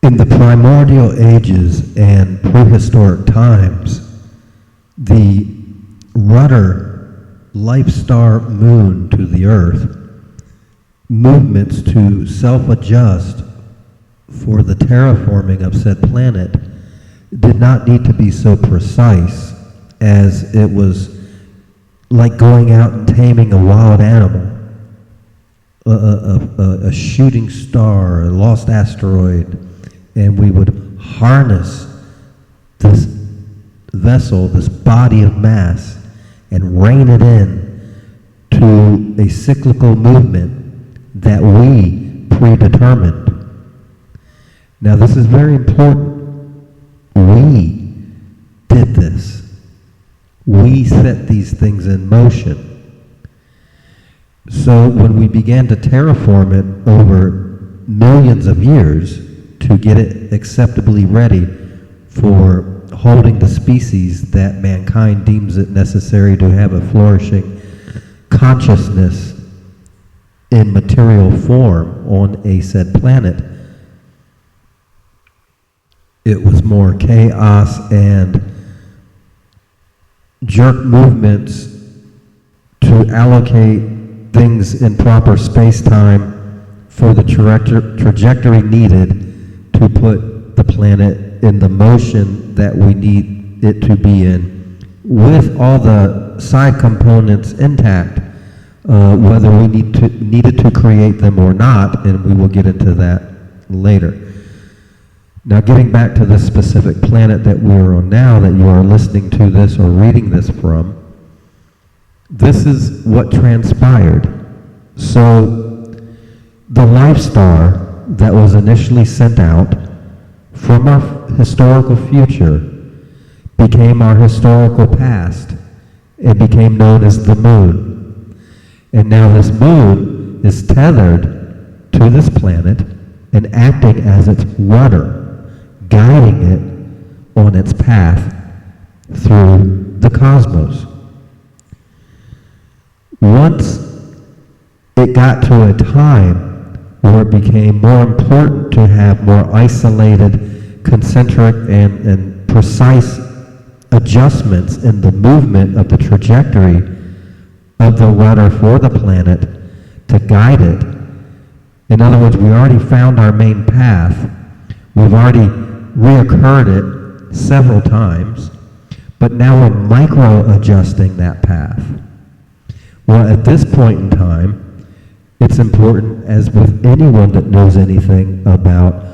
In the primordial ages and prehistoric times, the rudder life star moon to the Earth, movements to self-adjust for the terraforming of said planet did not need to be so precise, as it was like going out and taming a wild animal, a shooting star, a lost asteroid, and we would harness this vessel, this body of mass, and rein it in to a cyclical movement that we predetermined. Now this is very important. We did this. We set these things in motion. So when we began to terraform it over millions of years to get it acceptably ready for holding the species that mankind deems it necessary to have a flourishing consciousness in material form on a said planet, it was more chaos and jerk movements to allocate things in proper space-time for the trajectory needed to put the planet in the motion that we need it to be in, with all the side components intact, whether we needed to create them or not, and we will get into that later. Now getting back to the specific planet that we're on now, that you are listening to this or reading this from, this is what transpired. So the life star that was initially sent out from our historical future became our historical past. It became known as the moon. And now this moon is tethered to this planet and acting as its rudder, guiding it on its path through the cosmos. Once it got to a time where it became more important to have more isolated, concentric, and precise adjustments in the movement of the trajectory of the rudder for the planet to guide it. In other words, we already found our main path. We've already reoccurred it several times, but now we're micro-adjusting that path. Well, at this point in time, it's important, as with anyone that knows anything about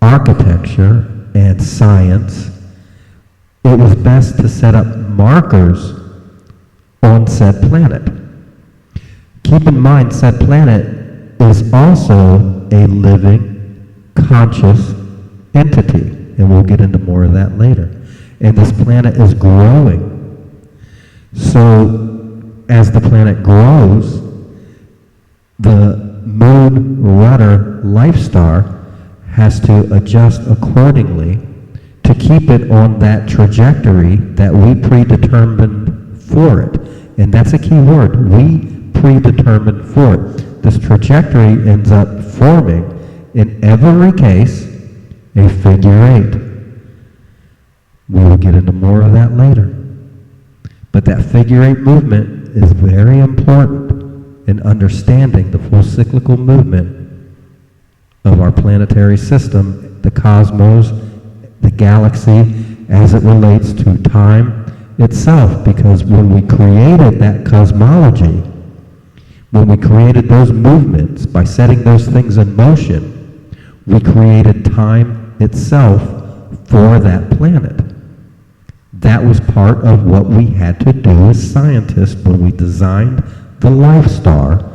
architecture and science, it was best to set up markers on said planet. Keep in mind, said planet is also a living, conscious entity, and we'll get into more of that later. And this planet is growing. So as the planet grows, the moon rudder life star has to adjust accordingly to keep it on that trajectory that we predetermined for it. And that's a key word, we predetermined for it. This trajectory ends up forming, in every case, a figure 8. We will get into more of that later. But that figure 8 movement is very important in understanding the full cyclical movement of our planetary system, the cosmos, the galaxy, as it relates to time itself. Because when we created that cosmology, when we created those movements, by setting those things in motion, we created time itself for that planet. That was part of what we had to do as scientists when we designed the life star,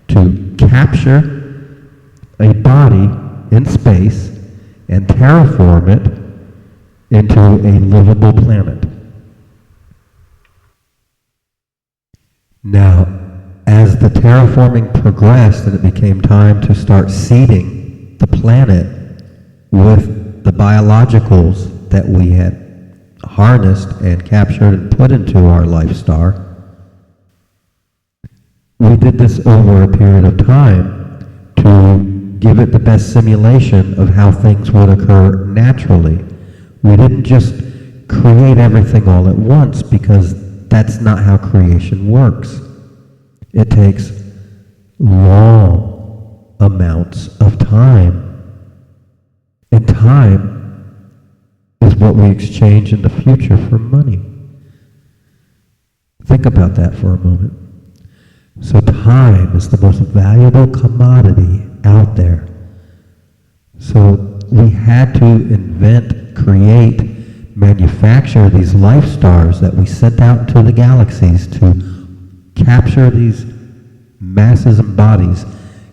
to capture a body in space and terraform it into a livable planet. Now, as the terraforming progressed and it became time to start seeding the planet with the biologicals that we had harnessed and captured and put into our life star, we did this over a period of time to give it the best simulation of how things would occur naturally. We didn't just create everything all at once, because that's not how creation works. It takes long amounts of time. And time is what we exchange in the future for money. Think about that for a moment. So time is the most valuable commodity out there. So we had to invent, create, manufacture these life stars that we sent out into the galaxies to capture these masses and bodies,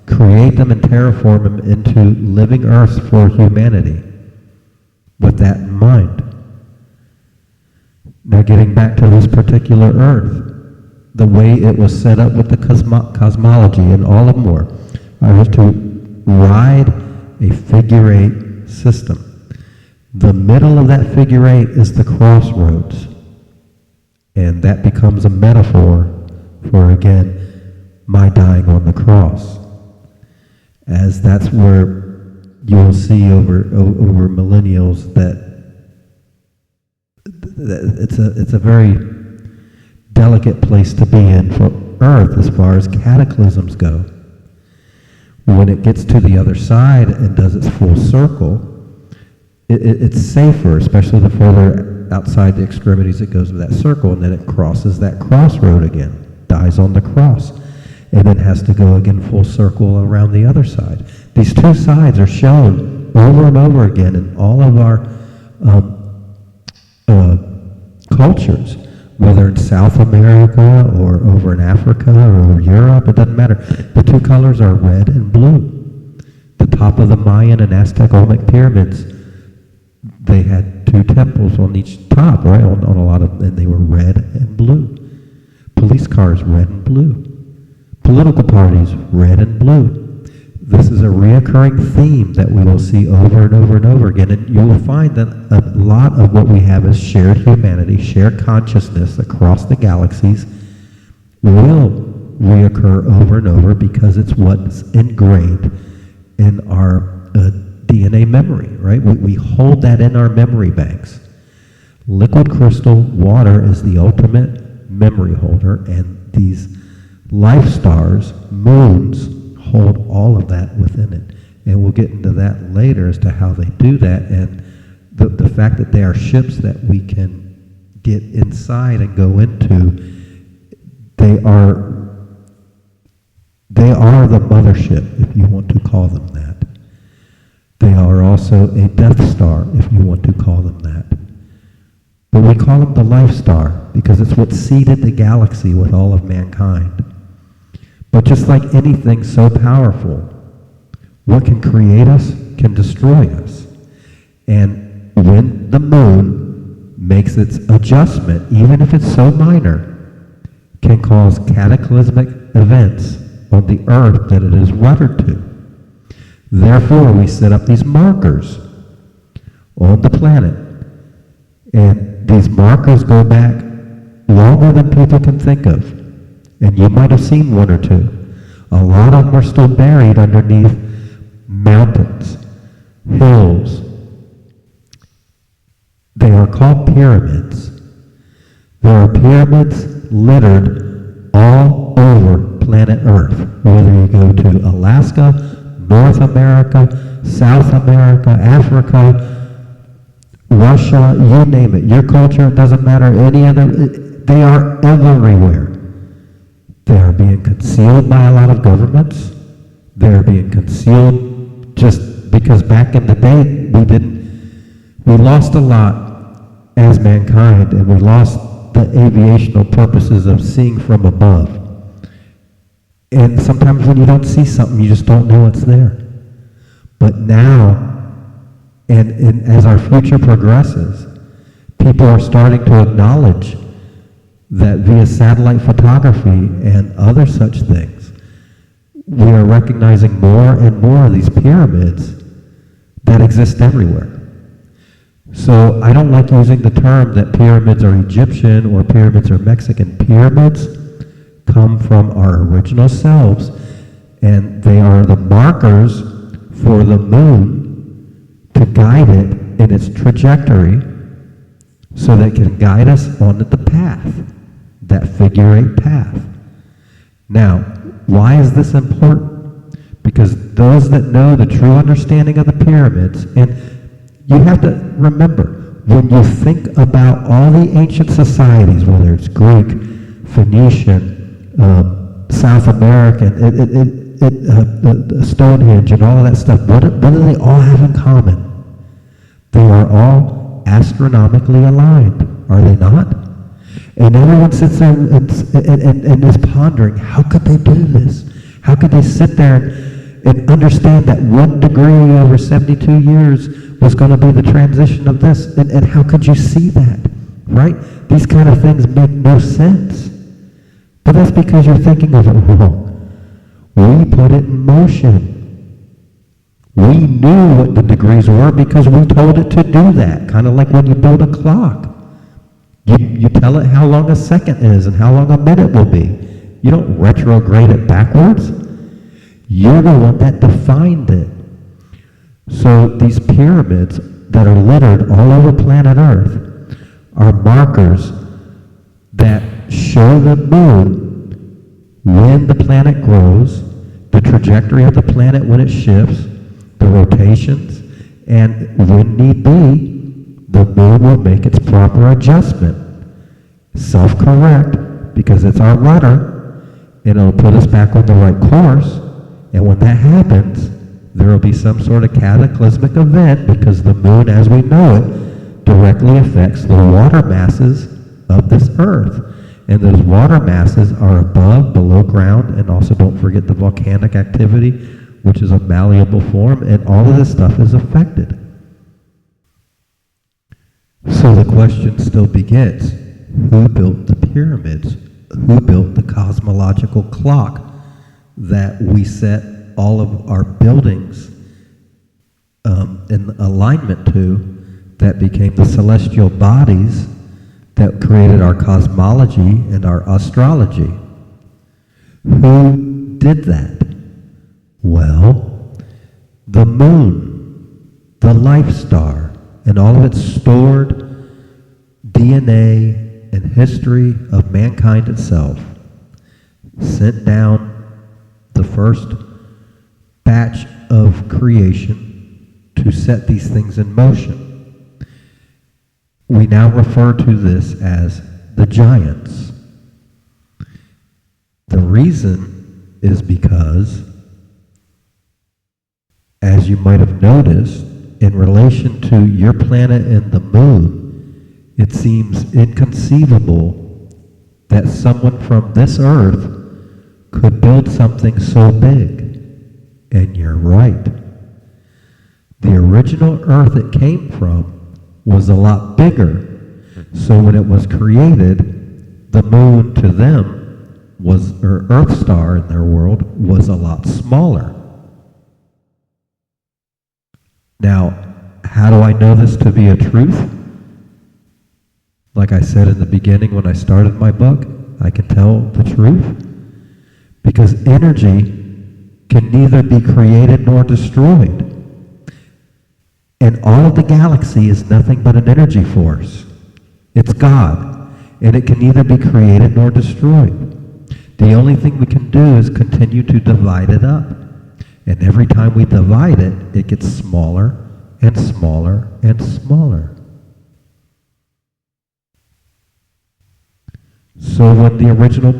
create them and terraform them into living Earths for humanity, with that in mind. Now getting back to this particular Earth, the way it was set up with the cosmology and all of them were, I was to ride a figure eight system. The middle of that figure eight is the crossroads, and that becomes a metaphor for, again, my dying on the cross, as that's where you'll see over millennials that it's a very delicate place to be in for Earth as far as cataclysms go. When it gets to the other side and does its full circle, it's safer, especially the further outside the extremities it goes of that circle, and then it crosses that crossroad again, dies on the cross, and then has to go again full circle around the other side. These two sides are shown over and over again in all of our cultures, whether in South America or over in Africa or over Europe, it doesn't matter. The two colors are red and blue. The top of the Mayan and Aztec Olmec pyramids, they had two temples on each top, right? On a lot of, and they were red and blue. Police cars, red and blue. Political parties, red and blue. This is a reoccurring theme that we will see over and over and over again, and you will find that a lot of what we have is shared humanity, shared consciousness across the galaxies will reoccur over and over, because it's what's ingrained in our DNA memory, right? We hold that in our memory banks. Liquid crystal water is the ultimate memory holder, and these life stars, moons, hold all of that within it. And we'll get into that later as to how they do that, and the fact that they are ships that we can get inside and go into. They are the mothership, if you want to call them that. They are also a Death Star, if you want to call them that. But we call them the Life Star because it's what seeded the galaxy with all of mankind. But just like anything so powerful, what can create us can destroy us. And when the moon makes its adjustment, even if it's so minor, can cause cataclysmic events on the Earth that it is ruddered to. Therefore, we set up these markers on the planet. And these markers go back longer than people can think of. And you might have seen one or two. A lot of them are still buried underneath mountains, hills. They are called pyramids. There are pyramids littered all over planet Earth, whether you go to Alaska, North America, South America, Africa, Russia, you name it. Your culture, it doesn't matter, any other, they are everywhere. They are being concealed by a lot of governments. They are being concealed just because back in the day we lost a lot as mankind, and we lost the aviational purposes of seeing from above. And sometimes when you don't see something, you just don't know it's there. But now, and as our future progresses, people are starting to acknowledge that via satellite photography and other such things, we are recognizing more and more of these pyramids that exist everywhere. So I don't like using the term that pyramids are Egyptian or pyramids are Mexican. Pyramids come from our original selves, and they are the markers for the moon to guide it in its trajectory so that it can guide us on the path, that figure 8 path. Now, why is this important? Because those that know the true understanding of the pyramids, and you have to remember, when you think about all the ancient societies, whether it's Greek, Phoenician, South American, Stonehenge, and all of that stuff, what do they all have in common? They are all astronomically aligned, are they not? And everyone sits there and is pondering, how could they do this? How could they sit there and understand that 1 degree over 72 years was going to be the transition of this? And how could you see that, right? These kind of things make no sense. But that's because you're thinking of it wrong. We put it in motion. We knew what the degrees were because we told it to do that, kind of like when you build a clock. You tell it how long a second is and how long a minute will be. You don't retrograde it backwards. You're the one that defined it. So these pyramids that are littered all over planet Earth are markers that show the moon when the planet grows, the trajectory of the planet when it shifts, the rotations, and when need be, the moon will make its proper adjustment. Self-correct, because it's our rudder, and it'll put us back on the right course, and when that happens, there will be some sort of cataclysmic event, because the moon, as we know it, directly affects the water masses of this earth. And those water masses are above, below ground, and also don't forget the volcanic activity, which is a malleable form, and all of this stuff is affected. So the question still begins, who built the pyramids? Who built the cosmological clock that we set all of our buildings in alignment to, that became the celestial bodies that created our cosmology and our astrology? Who did that? Well, the moon, the life star, and all of its stored DNA and history of mankind itself, sent down the first batch of creation to set these things in motion. We now refer to this as the giants. The reason is because, as you might have noticed, in relation to your planet and the moon, it seems inconceivable that someone from this earth could build something so big. And you're right. The original earth it came from was a lot bigger. So when it was created, the moon to them was, or Earth star in their world, was a lot smaller. Now, how do I know this to be a truth? Like I said in the beginning when I started my book, I can tell the truth because energy can neither be created nor destroyed. And all of the galaxy is nothing but an energy force. It's God, and it can neither be created nor destroyed. The only thing we can do is continue to divide it up. And every time we divide it, it gets smaller and smaller and smaller. So when the original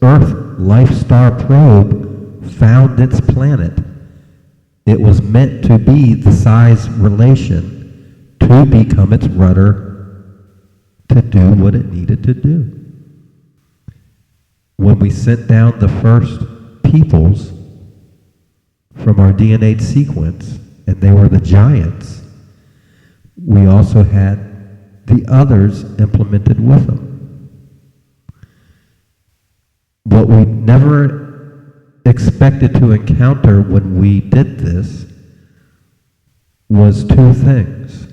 Earth Life Star probe found its planet, it was meant to be the size relation to become its rudder to do what it needed to do. When we sent down the first peoples from our DNA sequence, and they were the giants, we also had the others implemented with them. What we never expected to encounter when we did this was two things.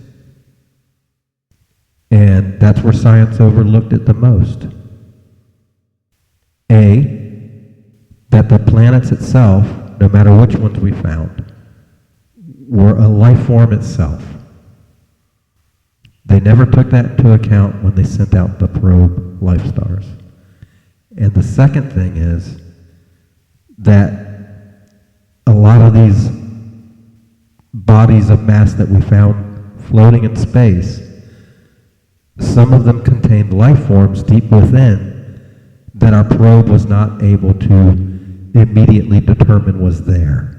And that's where science overlooked it the most. A, that the planets itself, no matter which ones we found, were a life form itself. They never took that into account when they sent out the probe life stars. And the second thing is that a lot of these bodies of mass that we found floating in space, some of them contained life forms deep within that our probe was not able to immediately determine was there.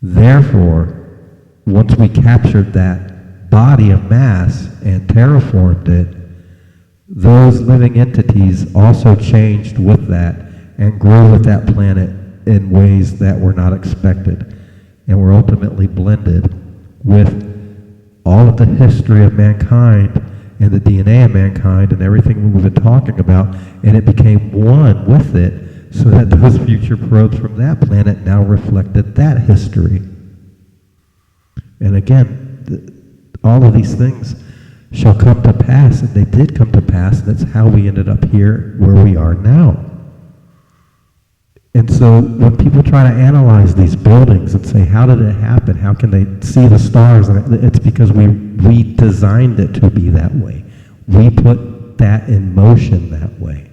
Therefore, once we captured that body of mass and terraformed it, those living entities also changed with that and grew with that planet in ways that were not expected, and were ultimately blended with all of the history of mankind and the DNA of mankind and everything we've been talking about, and it became one with it, so that those future probes from that planet now reflected that history. And again, all of these things shall come to pass, and they did come to pass, and that's how we ended up here where we are now. And so when people try to analyze these buildings and say, how did it happen? How can they see the stars? And it's because we designed it to be that way. We put that in motion that way.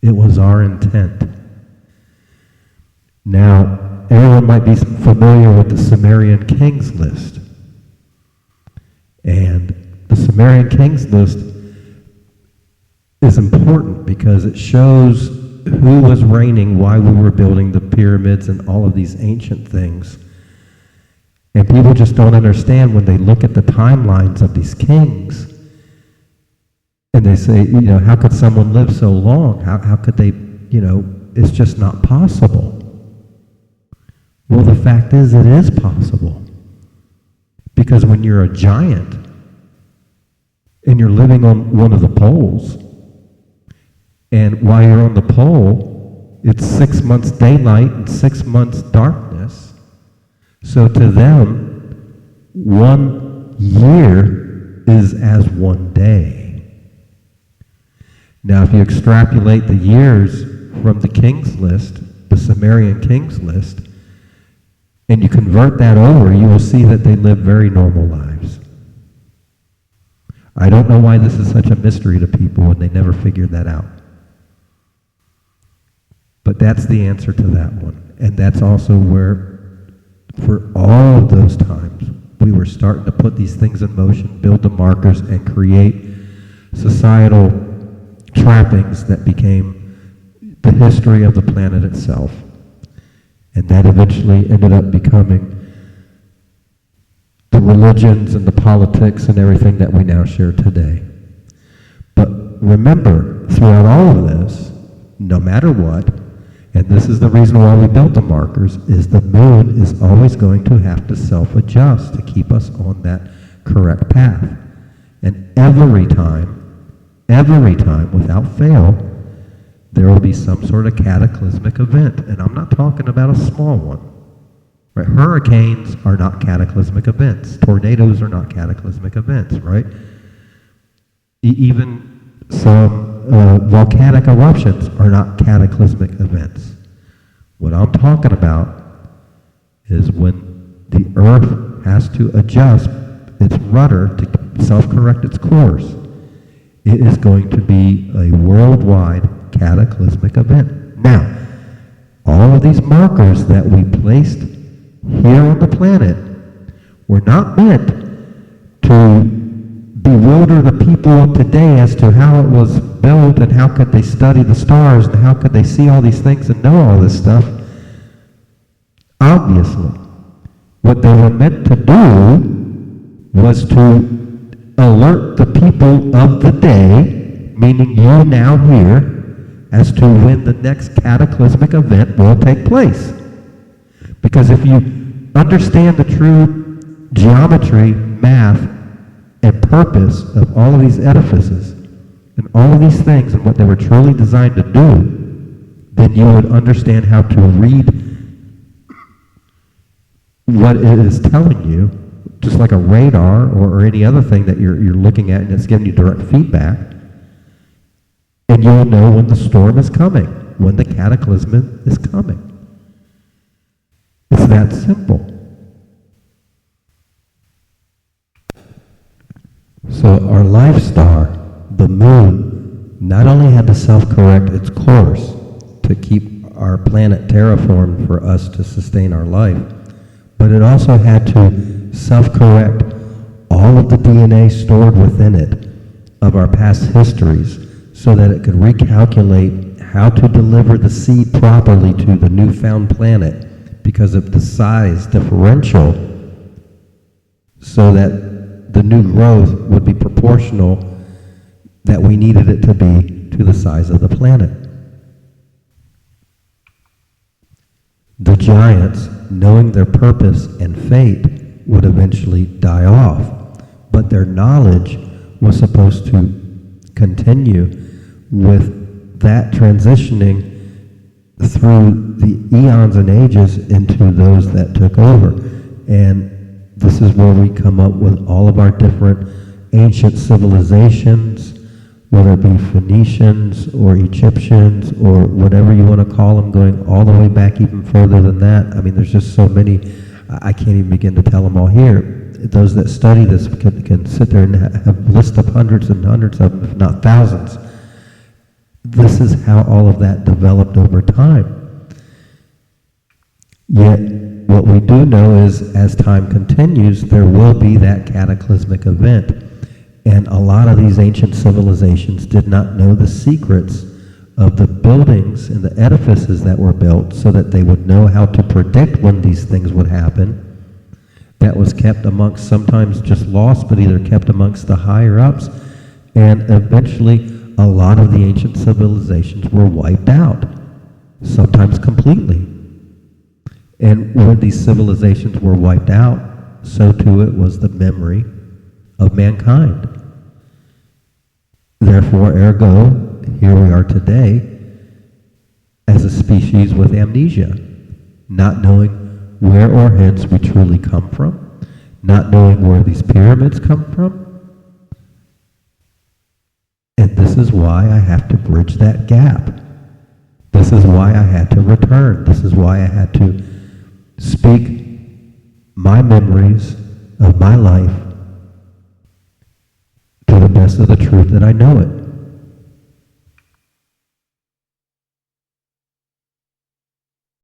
It was our intent. Now, everyone might be familiar with the Sumerian Kings list. And the Sumerian Kings list is important because it shows who was reigning, why we were building the pyramids and all of these ancient things. And people just don't understand when they look at the timelines of these kings, and they say, how could someone live so long? How could they, it's just not possible. Well, the fact is, it is possible. Because when you're a giant, and you're living on one of the poles, and while you're on the pole, it's 6 months daylight and 6 months darkness. So to them, 1 year is as 1 day. Now, if you extrapolate the years from the King's List, the Sumerian King's List, and you convert that over, you will see that they live very normal lives. I don't know why this is such a mystery to people, and they never figured that out. But that's the answer to that one. And that's also where, for all of those times, we were starting to put these things in motion, build the markers, and create societal trappings that became the history of the planet itself. And that eventually ended up becoming the religions and the politics and everything that we now share today. But remember, throughout all of this, no matter what, and this is the reason why we built the markers, is the moon is always going to have to self-adjust to keep us on that correct path. And every time, without fail, there will be some sort of cataclysmic event. And I'm not talking about a small one. Right? Hurricanes are not cataclysmic events. Tornadoes are not cataclysmic events, right? Even some volcanic eruptions are not cataclysmic events. What I'm talking about is when the Earth has to adjust its rudder to self-correct its course. It is going to be a worldwide cataclysmic event. Now, all of these markers that we placed here on the planet were not meant to bewilder the people of today as to how it was built and how could they study the stars and how could they see all these things and know all this stuff. Obviously, what they were meant to do was to alert the people of the day, meaning you now here, as to when the next cataclysmic event will take place. Because if you understand the true geometry, math, and purpose of all of these edifices and all of these things and what they were truly designed to do, then you would understand how to read what it is telling you, just like a radar or any other thing that you're looking at and it's giving you direct feedback, and you'll know when the storm is coming, when the cataclysm is coming. It's that simple. life star, the moon, not only had to self-correct its course to keep our planet terraformed for us to sustain our life, but it also had to self-correct all of the DNA stored within it of our past histories so that it could recalculate how to deliver the seed properly to the newfound planet because of the size differential, so that the new growth would be proportional that we needed it to be to the size of the planet. The giants, knowing their purpose and fate, would eventually die off, but their knowledge was supposed to continue with that transitioning through the eons and ages into those that took over. And this is where we come up with all of our different ancient civilizations, whether it be Phoenicians or Egyptians or whatever you want to call them, going all the way back even further than that. I mean, there's just so many, I can't even begin to tell them all here. Those that study this can sit there and have list of hundreds and hundreds of them, if not thousands. This is how all of that developed over time. Yet, what we do know is, as time continues, there will be that cataclysmic event. And a lot of these ancient civilizations did not know the secrets of the buildings and the edifices that were built so that they would know how to predict when these things would happen. That was kept amongst, sometimes just lost, but either kept amongst the higher ups. And eventually, a lot of the ancient civilizations were wiped out, sometimes completely. And when these civilizations were wiped out, so too it was the memory of mankind. Therefore, ergo, here we are today as a species with amnesia, not knowing where or hence we truly come from, not knowing where these pyramids come from. And this is why I have to bridge that gap. This is why I had to return. This is why I had to speak my memories of my life to the best of the truth that I know it.